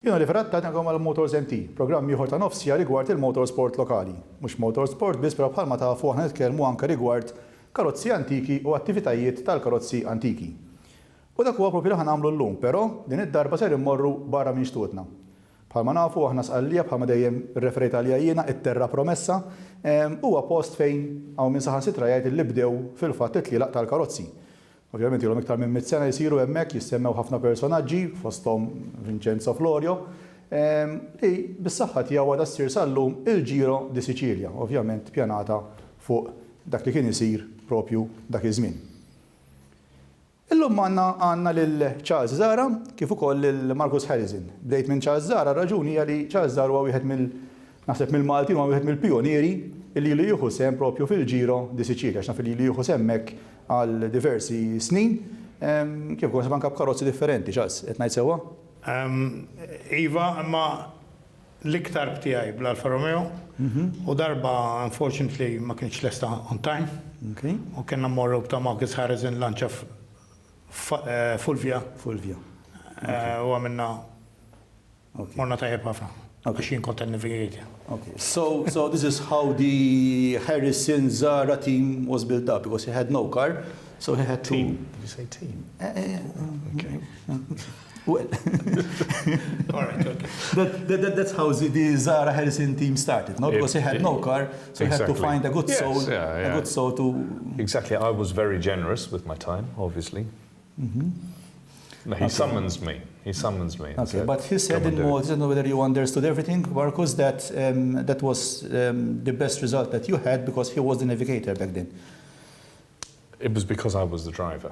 Jiena li ferrattatkom għal MOTORSMT, programm ieħor ta' nofsija rigward il-motorsport lokali. Mhux motorsport biss, però bħalma tafu aħna nitkellmu anke rigward karozzi antiki u attivitajiet tal-karozzi antiki. U dak huwa proprju li ħanagħmlu llum, però din id-darba ser immorru barra minn xtutna. Bħalma nafu aħna sqallija bħalma dejjem irreferejt għalija jiena it-terra promessa huwa post fejn hawn min saħansitra jgħid li bdew fil-fatt it-tlielaq tal-karozzi. Ovvjament ilhom iktar minn 100 sena jsiru hemmhekk jissemmew ħafna personaġġi fosthom Vincenzo Florio li bis-saħħa tiegħu għadha ssir sal-lum il-Giro di Sicilia, ovvjament pjanata fuq dak li kien isir propju dak iż-żmien. Illum għandna lil Charles Zara kif ukoll lil Marcus Harrison. Bdejt minn Charles Zara, raġuni hija li Charles Zara huwa wieħed mill-Maltin huwa wieħed mill-pjonieri li jieħu sehem propju fil-Giro di Sicilia, għax naf li jieħu sehem hemmhekk għal diversi snin, kif ukoll anke b'karozzi differenti, Charles, qed ngħid sewwa? Iva, imma l-iktar btiegħi bl-Alfa Romeo u darba unfortunately ma kienx lesta on time. U kienna mmorru ta' Marcus Harrison lanċa Fulvia. U għamilna morna tajjeb ħafna. Biex jien kont navigate. So this is how the Harrison Zara team was built up, because he had no car, so he had to... Team? Did you say team? Okay. Well, All right, okay. that's how the Zara Harrison team started, no? Because he had no car, so he had to find a good soul, a good soul to... Exactly. I was very generous with my time, obviously. No, he summons me. He summons me. Okay, but he said in more, I don't know whether you understood everything, Marcus, that that was the best result that you had because he was the navigator back then. It was because I was the driver.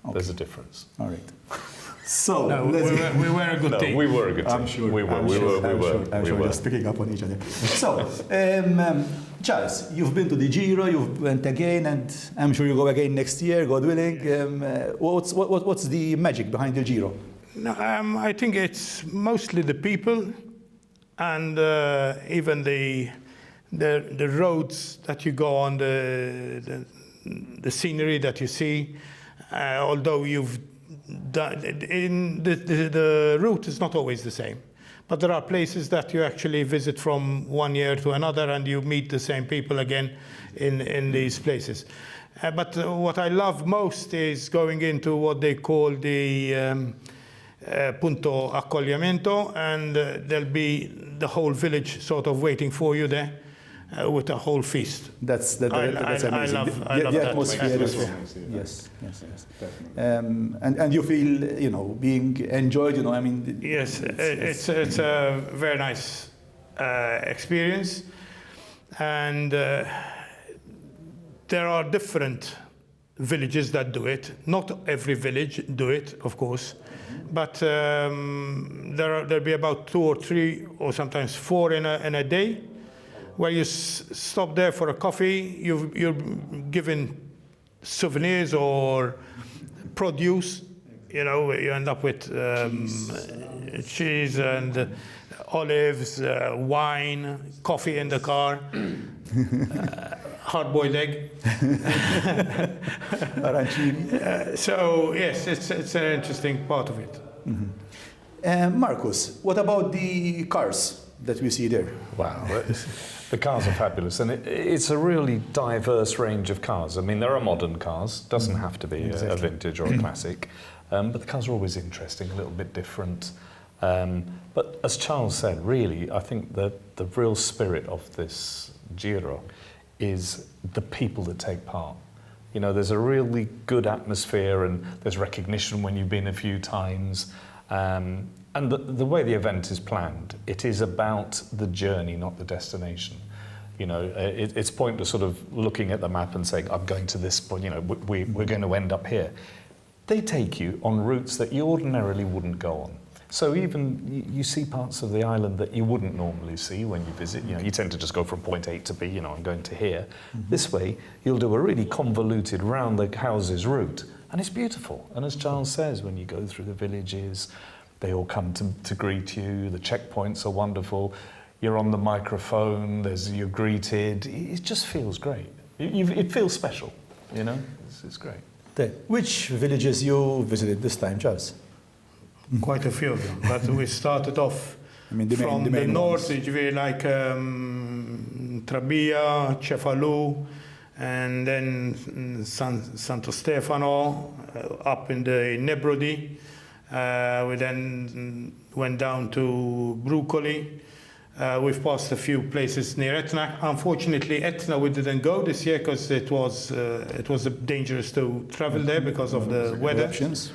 Okay. There's a difference. All right. So no, we were a good team. We were a good team. I'm sure. We were. I'm sure. Just picking up on each other. So, Charles, you've been to the Giro, you've went again, and I'm sure you go again next year, God willing. What's the magic behind the Giro? No, I think it's mostly the people and even the roads that you go on, the scenery that you see. Although you've done, the route is not always the same, but there are places that you actually visit from one year to another, and you meet the same people again in these places. But what I love most is going into what they call the punto accogliamento, and there'll be the whole village sort of waiting for you there with a whole feast. That's amazing. I love the atmosphere. Yes. And you feel, being enjoyed, I mean. Yes, it's a very nice experience, and there are different villages that do it. Not every village do it, of course, but there'll be about 2 or 3 or sometimes 4 in a day, where you stop there for a coffee. You're given souvenirs or produce. You end up with cheese and olives, wine, coffee in the car. Hard-boiled egg. So yes, it's an interesting part of it. Marcus, what about the cars that we see there? Wow, the cars are fabulous, and it's a really diverse range of cars. I mean, there are modern cars, doesn't have to be a vintage or a classic, but the cars are always interesting, a little bit different. But as Charles said, really, I think that the real spirit of this Giro is the people that take part. There's a really good atmosphere, and there's recognition when you've been a few times. And the way the event is planned, it is about the journey, not the destination. It's pointless sort of looking at the map and saying, I'm going to this point, we're going to end up here. They take you on routes that you ordinarily wouldn't go on. So even you see parts of the island that you wouldn't normally see when you visit. You tend to just go from point A to B, I'm going to here. This way, you'll do a really convoluted round the houses route, and it's beautiful. And as Charles says, when you go through the villages, they all come to greet you. The checkpoints are wonderful. You're on the microphone. You're greeted. It just feels great. It feels special. It's great. Which villages you visited this time, Charles? Quite a few of them. But we started off I mean, the from main the north, ones. like Trabia, Cefalù, and then Santo Stefano, up in the Nebrodi. We then went down to Brucoli. We've passed a few places near Etna. Unfortunately, Etna we didn't go this year because it was dangerous to travel there because of the weather. Eruptions.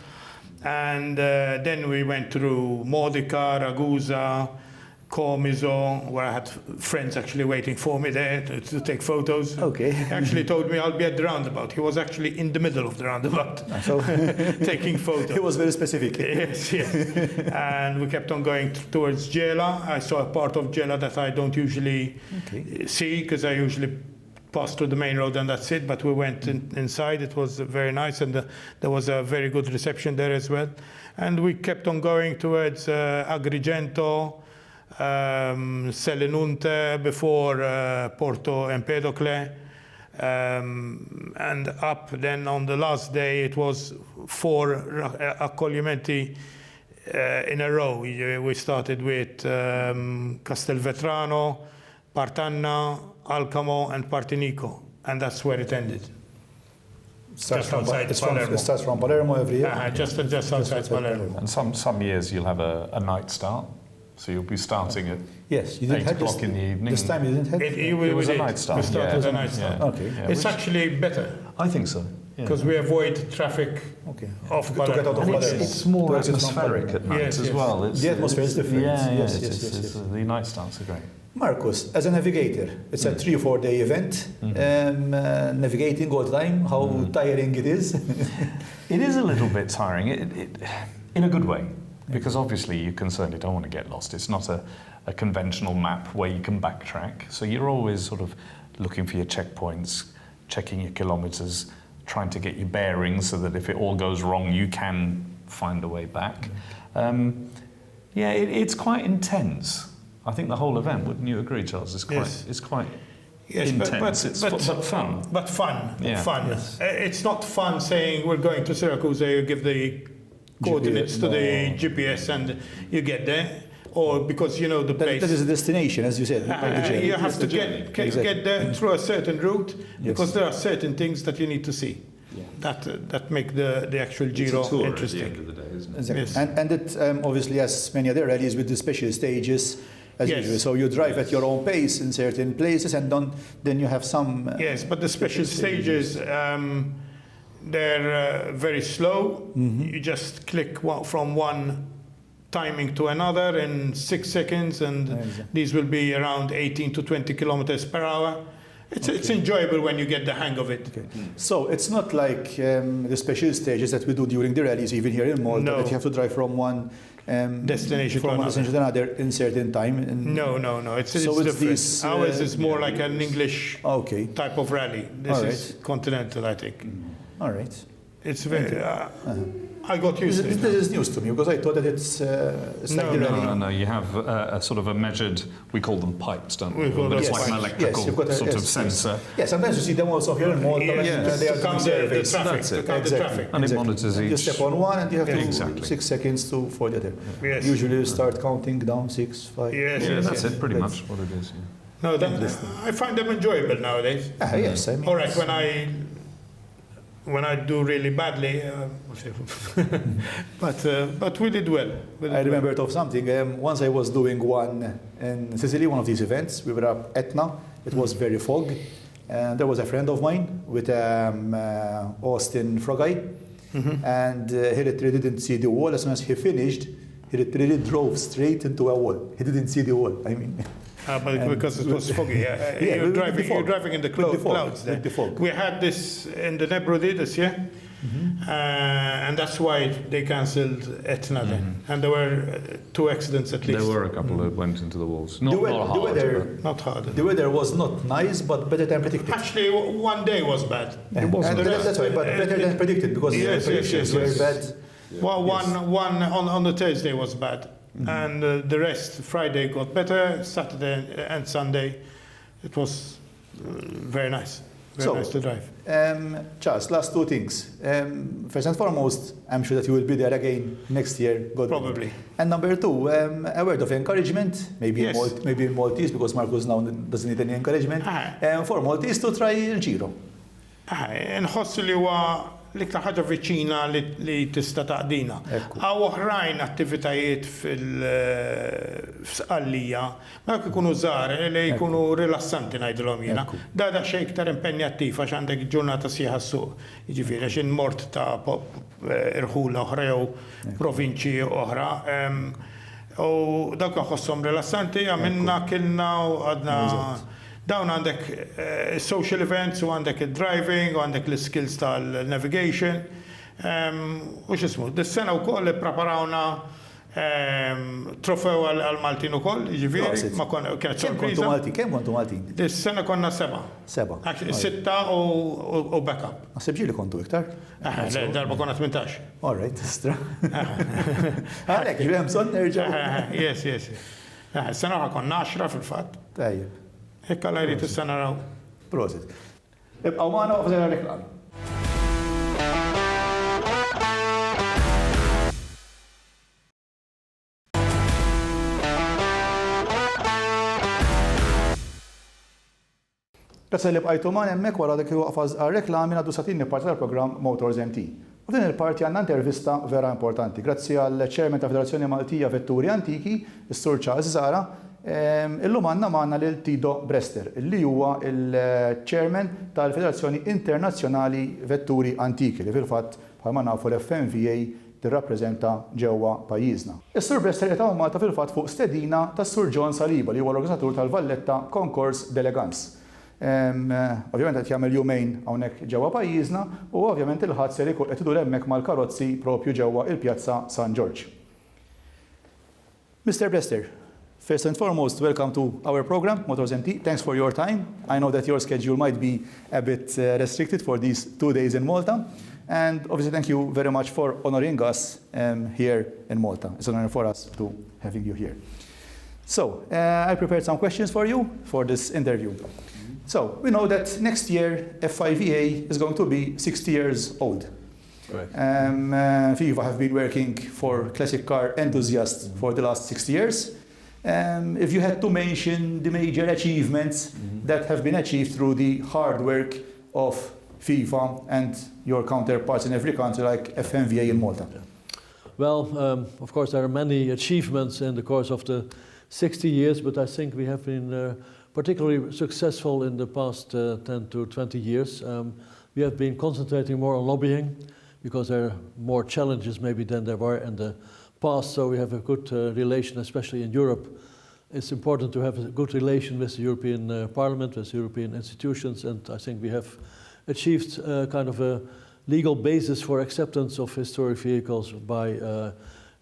And then we went through Modica, Ragusa, Comiso, where I had friends actually waiting for me there to take photos. Okay. He actually told me I'll be at the roundabout. He was actually in the middle of the roundabout So taking photos. he was very specific. Yes, yes. And we kept on going towards Gela. I saw a part of Gela that I don't usually see because I usually pass through the main road and that's it. But we went inside. It was very nice and there was a very good reception there as well. And we kept on going towards Agrigento, Selinunte before Porto Empedocle. And up then on the last day it was 4 accoglimenti in a row. We started with Castelvetrano, Partanna, Alcamo and Partinico, and that's where it ended. Just outside Palermo. It starts from Palermo every year. Just outside Palermo. And some years you'll have a night start, so you'll be starting at Yes, you didn't 8 have o'clock in the evening. This time you didn't have. It was a did. night start. We started Yeah. a night start. Yeah. Okay. Yeah, It's which- actually better I think so. because we avoid traffic Okay. off To get out Palermo. of And Palermo. it's more To exit from atmospheric Palermo. at night Yes, as yes. well. The atmosphere is different. Yeah, Yes, it's- yes, it's- yes. The night starts are great. Marcus, as a navigator, it's a 3 or 4 day event. Navigating all the time, how tiring it is. It is a little bit tiring, in a good way, because obviously you can certainly don't want to get lost. It's not a conventional map where you can backtrack, so you're always sort of looking for your checkpoints, checking your kilometres, trying to get your bearings so that if it all goes wrong, you can find a way back. It's quite intense. I think the whole event, wouldn't you agree, Charles? It's quite Yes, intense, but fun. But fun, Yeah. fun. Yes. It's not fun saying we're going to Syracuse, you give the coordinates to the GPS and you get there, or because you know the place. That is a destination, as you said. like the journey. You have to Exactly. get there through a certain route because Yes. there are certain things that you need to see that make the actual Giro It's a tour interesting. at the end of the day, isn't it? Exactly. Yes. And it obviously, as many other rallies with the special stages, as Yes. usual. So you drive at your own pace in certain places, and then you have some. Yes, but the special stages, they're very slow. You just click from one timing to another in 6 seconds, and Exactly. these will be around 18 to 20 kilometers per hour. It's enjoyable when you get the hang of it. Okay. So it's not like the special stages that we do during the rallies, even here in Malta, No. that you have to drive from one Destination to from one another. destination to another in certain time. And No, it's So it's different. these, Ours is more like an English Okay. type of rally. This All is continental, I think. All right. It's very. I got used to it. This is news to me because I thought that it's like No, the no, rally. No, you have a sort of a measured, we call them pipes, don't we? We call them It's pipes. like an electrical you've got a- sort of yes, sensor. Yeah, sometimes you see them also here in Malta. Yeah, when, yeah, they are to doing count the surveys. traffic. That's To it. count the Exactly. traffic. And it monitors You each. step on one and you have Yeah. to Exactly. 6 seconds for the other. Yes. Usually you start counting down 6, 5. Yes, Yeah, yes, that's yes. it, pretty That's- much what it is. No, I find them enjoyable nowadays. Yes, I mean. All right, when I do really badly, but we did well. I remembered of something. Once I was doing one in Sicily, one of these events. We were up Etna. It was very fog. And there was a friend of mine with Austin Frogeye. And he literally didn't see the wall. As soon as he finished, he literally drove straight into a wall. He didn't see the wall. I mean, But because it was foggy. Yeah, You're with the driving. fog. You're driving in the With the fog, clouds. There. with the fog. We had this in the Nebrodi this year, and that's why they cancelled Etna then. And there were 2 accidents at least. There were a couple that went into the walls. Not, the, not hard, weather, Not hard. the weather was not nice, but better than predicted. Actually, one day was bad. And that's why, but better than predicted because Yes, the yes, predictions yes, were yes. bad. Well, one on the Thursday was bad, and the rest Friday got better. Saturday and Sunday, it was very nice. Very nice to drive. Charles, last two things. First and foremost, I'm sure that you will be there again next year. God Probably. willing. And number two, a word of encouragement, maybe Yes. maybe in Maltese, because Marcus now doesn't need any encouragement, for Maltese to try il-Giro. Nħossu li huwa l-iktar ħaġa viċina li tista' taqdina. Għaw oħrajn attivitajiet fil-sqallija, ma jekk ikunu żgħar li jkunu rilassanti ngħidilhom jiena. Da xejn iktar impenjattiv għax għandek ġurnata sieħa s-suq. Jiġifieri għax inmort ta' irħula oħra jew provinċi oħra. U dawk nħosshom rilassanti, għamilna kilna u għadna. Dawn għandek social events u għandek il-driving u għandek l-skills tal-navigation. U xismu, dis-sena u koll preparawna trofew għal-Maltin u koll, ġiviri, ma kienet sorpriza. Kem kontu Maltin? Dis-sena konna 7. 7. 6 u backup. Naħseb li kontu iktar? Darba konna 18. All right, istra. Għalek, ġivem son nerġaw. Yes. Sena konna 10 fil-fat. Tajjeb. Hekk għalla jrid is-sena raw. Prosit. Ibqaw maħna u f'żera reklam. Grazie li bqajtu ma' hemmhekk wara dik waqfa reklami għadu satin parti tal-programm MOTORSMT. U din il-parti għandna intervista vera importanti. Grazzi għall ċermen ta' Federazzjoni Maltija Vetturi Antiki, is-Sur Charles Zara. Illum għandna lil Tido Brester, li huwa il-ċermen tal-Federazzjoni Internazzjonali Vetturi Antiki, li fil-fatt bħalma nafu l-FMVA tirrappreżenta ġewwa pajjiżna. Is-Sur Brester qed Malta fil-fatt fuq stedina tas-Sur John Saliba li huwa l-organizzatur tal-Valletta Concours d'Elegance. Ovvjament qed jagħmel jumejn hawnhekk ġewwa pajjiżna u ovvjament il-ħadd se jkun qed idur hemmhekk mal-karozzi propju ġewwa il-Pjazza San George. Mr. Brester, first and foremost, welcome to our program, MOTORSMT. Thanks for your time. I know that your schedule might be a bit restricted for these 2 days in Malta. And obviously, thank you very much for honoring us here in Malta. It's an honor for us to having you here. So, I prepared some questions for you for this interview. So, we know that next year, FIVA is going to be 60 years old. Right. FIFA have been working for classic car enthusiasts for the last 60 years. If you had to mention the major achievements that have been achieved through the hard work of FIFA and your counterparts in every country like FMVA in Malta. Well, of course, there are many achievements in the course of the 60 years, but I think we have been particularly successful in the past 10 to 20 years. We have been concentrating more on lobbying because there are more challenges maybe than there were in the past, so we have a good relation, especially in Europe. It's important to have a good relation with the European Parliament, with European institutions, and I think we have achieved kind of a legal basis for acceptance of historic vehicles by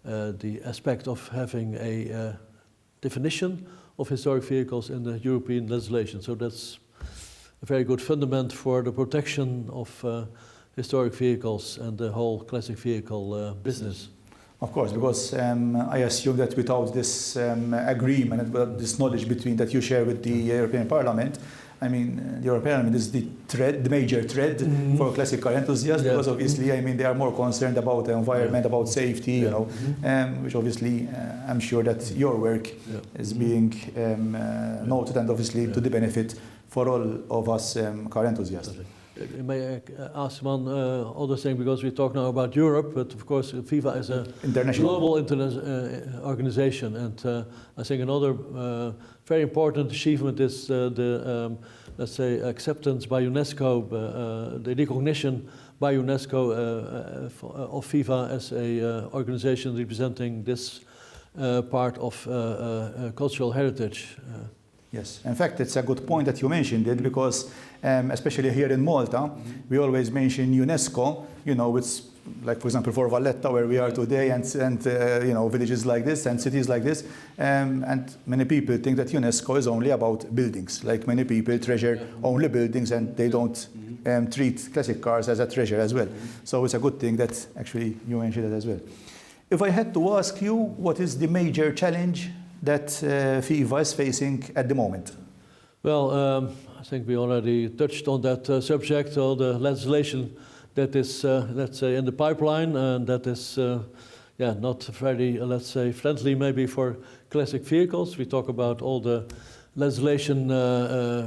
the aspect of having a definition of historic vehicles in the European legislation. So that's a very good fundament for the protection of historic vehicles and the whole classic vehicle business. Of course, because I assume that without this agreement and this knowledge between that you share with the European Parliament, I mean, the European Parliament is the major thread for classic car enthusiasts, because obviously, I mean, they are more concerned about the environment, about safety, you know, which obviously I'm sure that your work is being noted and obviously to the benefit for all of us car enthusiasts. May I ask one other thing, because we talk now about Europe, but of course FIFA is a global organization, and I think another very important achievement is the let's say acceptance by UNESCO, the recognition by UNESCO of FIFA as a organization representing this part of cultural heritage. Yes, in fact, it's a good point that you mentioned it, because especially here in Malta, we always mention UNESCO, you know, it's like, for example, for Valletta, where we are today, and you know, villages like this and cities like this, and many people think that UNESCO is only about buildings. Like many people treasure only buildings, and they don't treat classic cars as a treasure as well. So it's a good thing that actually you mentioned it as well. If I had to ask you, what is the major challenge that FIFA is facing at the moment? Well, I think we already touched on that subject, all the legislation that is, let's say, in the pipeline, and that is, not very, let's say, friendly maybe for classic vehicles. We talk about all the legislation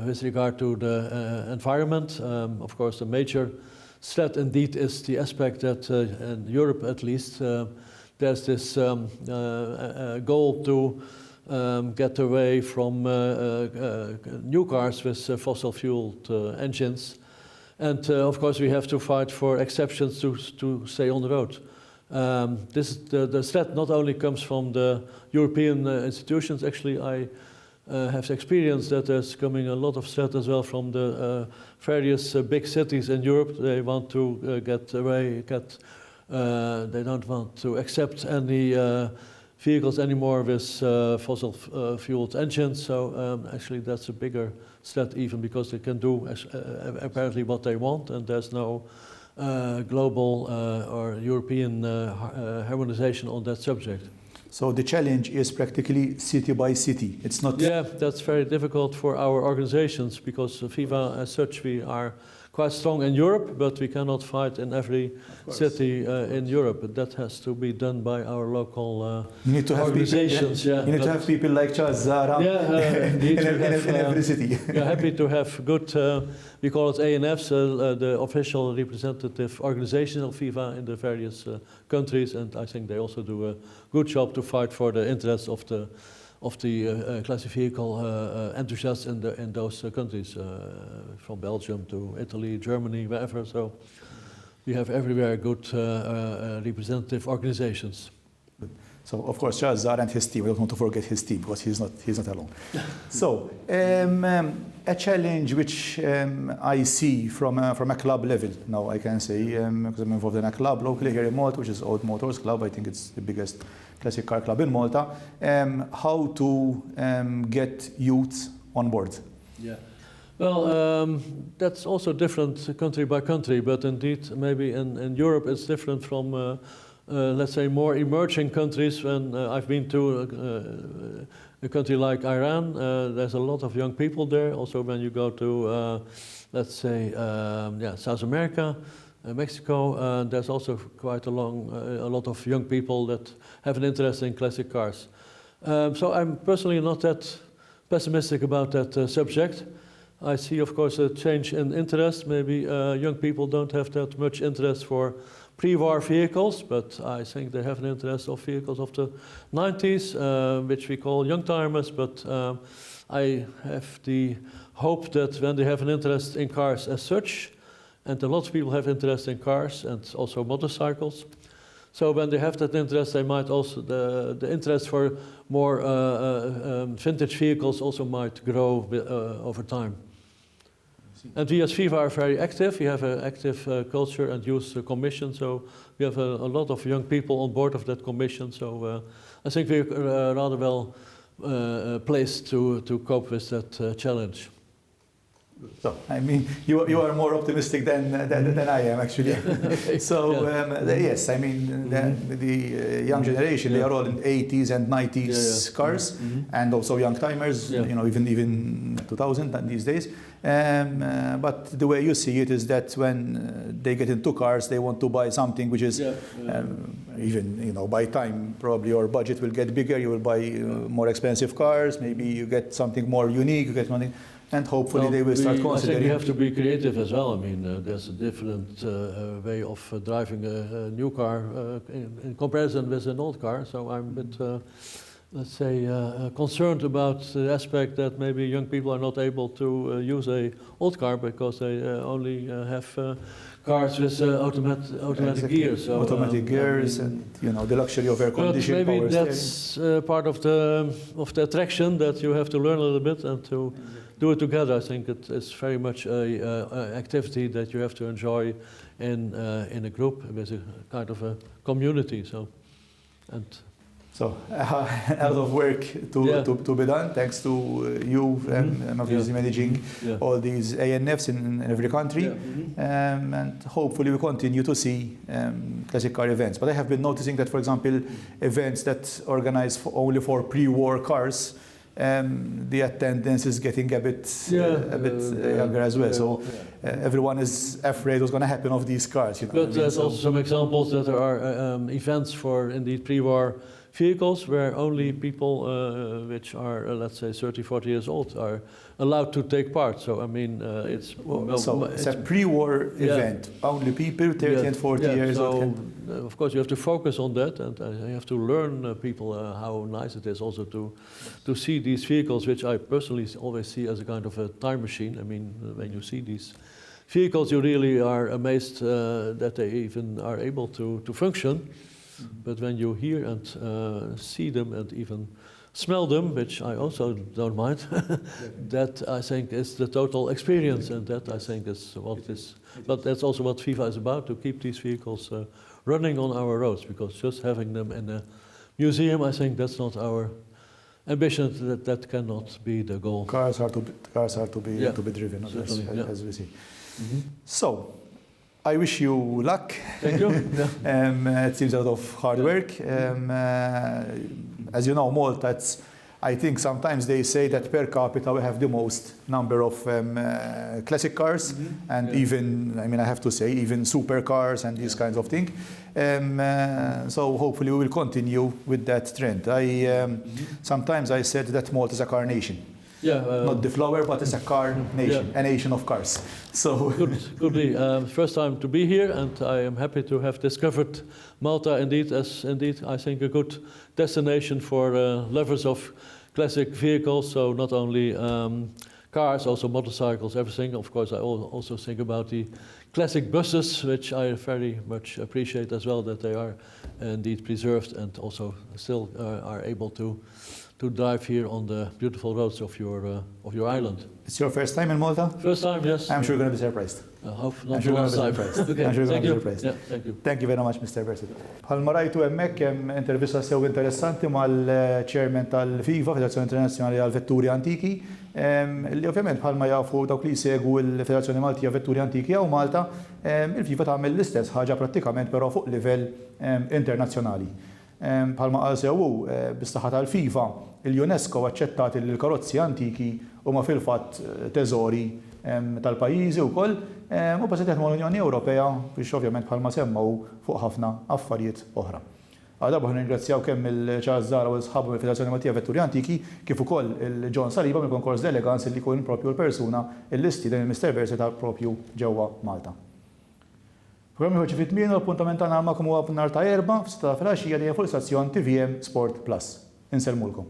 with regard to the environment. Of course, the major threat indeed is the aspect that in Europe at least, there's this goal to get away from new cars with fossil fueled engines. And of course we have to fight for exceptions to stay on the road. The threat not only comes from the European institutions, actually I have experienced that there's coming a lot of threat as well from the various big cities in Europe. They want to get away, they don't want to accept any vehicles anymore with fossil fueled engines. So actually that's a bigger threat even because they can do apparently what they want, and there's no global or European harmonization on that subject. So the challenge is practically city by city. It's not... Yeah, that's very difficult for our organizations because FIFA as such, we are quite strong in Europe, but we cannot fight in every city in Europe. But that has to be done by our local you need to have organizations. People, you need to have people like Charles Zara in every city. We're happy to have good, we call it ANFs, the official representative organization of FIFA in the various countries, and I think they also do a good job to fight for the interests of the classic vehicle enthusiasts in those countries, from Belgium to Italy, Germany, wherever. So we have everywhere good representative organizations. So of course Charles Zara and his team, we don't want to forget his team because he's not alone. So a challenge which I see from a club level now, I can say, because I'm involved in a club locally here in Malta, which is Old Motors Club. I think it's the biggest classic car club in Malta. How to get youth on board? Yeah. Well, that's also different country by country, but indeed maybe in Europe it's different from let's say more emerging countries. When I've been to a country like Iran, there's a lot of young people there. Also when you go to let's say South America, Mexico, there's also quite a lot of young people that have an interest in classic cars. So I'm personally not that pessimistic about that subject. I see, of course, a change in interest. Maybe young people don't have that much interest for pre-war vehicles, but I think they have an interest of vehicles of the 90s, which we call young timers. But I have the hope that when they have an interest in cars as such, and a lot of people have interest in cars and also motorcycles, so when they have that interest, they might also, the interest for more vintage vehicles also might grow over time. And we as FIFA are very active. We have an active culture and youth commission, so we have a lot of young people on board of that commission. So I think we're rather well placed to cope with that challenge. So, I mean, you are more optimistic than I am, actually. Okay. So, yes, I mean, the young generation, they are all in 80s and 90s cars, and also young timers, you know, even 2000 these days. But the way you see it is that when they get into cars, they want to buy something which is, even, you know, by time, probably your budget will get bigger, you will buy more expensive cars, maybe you get something more unique, you get something. And hopefully they will start considering. I think we have to be creative as well. I mean, there's a different way of driving a new car in comparison with an old car. So I'm a bit, let's say, concerned about the aspect that maybe young people are not able to use an old car because they only have cars with automatic gears. So, automatic gears and, you know, the luxury of air conditioning. Maybe that's part of the attraction, that you have to learn a little bit and to do it together. I think it's very much a activity that you have to enjoy in a group with a kind of a community. So a lot of work to be done, thanks to you obviously managing all these ANFs in every country, and hopefully we continue to see classic car events. But I have been noticing that, for example, events that organize only for pre-war cars, the attendance is getting a bit younger as well. So everyone is afraid what's going to happen of these cars. You know, But there's also some examples that there are events for indeed pre-war vehicles where only people which are, let's say, 30, 40 years old are allowed to take part. So, I mean, it's a pre-war event. Only people 30 and 40 years old. Of course, you have to focus on that, and you have to learn people how nice it is also to see these vehicles, which I personally always see as a kind of a time machine. I mean, when you see these vehicles, you really are amazed that they even are able to function. But when you hear and see them and even smell them, which I also don't mind, that I think is the total experience, and that I think is what is. But that's also what FIFA is about, to keep these vehicles running on our roads, because just having them in a museum, I think that's not our ambition. That cannot be the goal. Cars are to be driven, as we see. Mm-hmm. So, I wish you luck. Thank you. It seems a lot of hard work. As you know, Malta, I think sometimes they say that per capita we have the most number of classic cars, and even, I mean, I have to say, even supercars and these kinds of things. So hopefully we will continue with that trend. Sometimes I said that Malta is a car nation. Not the flower, but it's a car nation, a nation of cars. So could be. First time to be here, and I am happy to have discovered Malta indeed as I think a good destination for lovers of classic vehicles. So not only cars, also motorcycles, everything. Of course, I also think about the classic buses, which I very much appreciate as well, that they are indeed preserved and also still are able to drive here on the beautiful roads of your island. It's your first time in Malta? First time, yes. I'm sure you're going to be surprised. I hope not the last time. Okay, I'm sure you're going thank to be you. surprised. Yeah, thank you. Thank you very much, Mr. President. Bħalma rajtu hemmhekk hemm intervista sew interessanti mal-chairman tal-FIFA, Federazzjoni Internazzjonali għall-Vetturi Antiki, li ovvjament bħalma jafu dawk li jsegwu l-Federazzjoni Maltija Vetturi Antiki jew Malta, il-FIFA tagħmel l-istess ħaġa prattikament però fuq livell internazzjonali. Bħalma qal sew bis-saħħa tal-FIFA, il-UNESCO aċċettat li l-karozzi antiki huma fil-fatt teżori tal-pajjiżi wkoll u bażi jaħdmu l-Unjoni Ewropea biex ovvjament bħalma semmaw fuq ħafna affarijiet oħra. Għal darba nirringrazzjaw kemm il-Charles Zara u l-sħabu mill-Federazzjoni Maltija Vetturi Antiki kif ukoll il-John Saliba mill-Konkors Delegans li jkun propju l-persuna l-istiden il-Mr. Berseta propju ġewwa Malta. Programmi ħoġi fit-tmien u l-appuntament tagħna magħkom huwa nhar ta' erba' f'6 filgħaxija li hija fuq l-istazzjon TVM Sport Plus. Inselmulkom.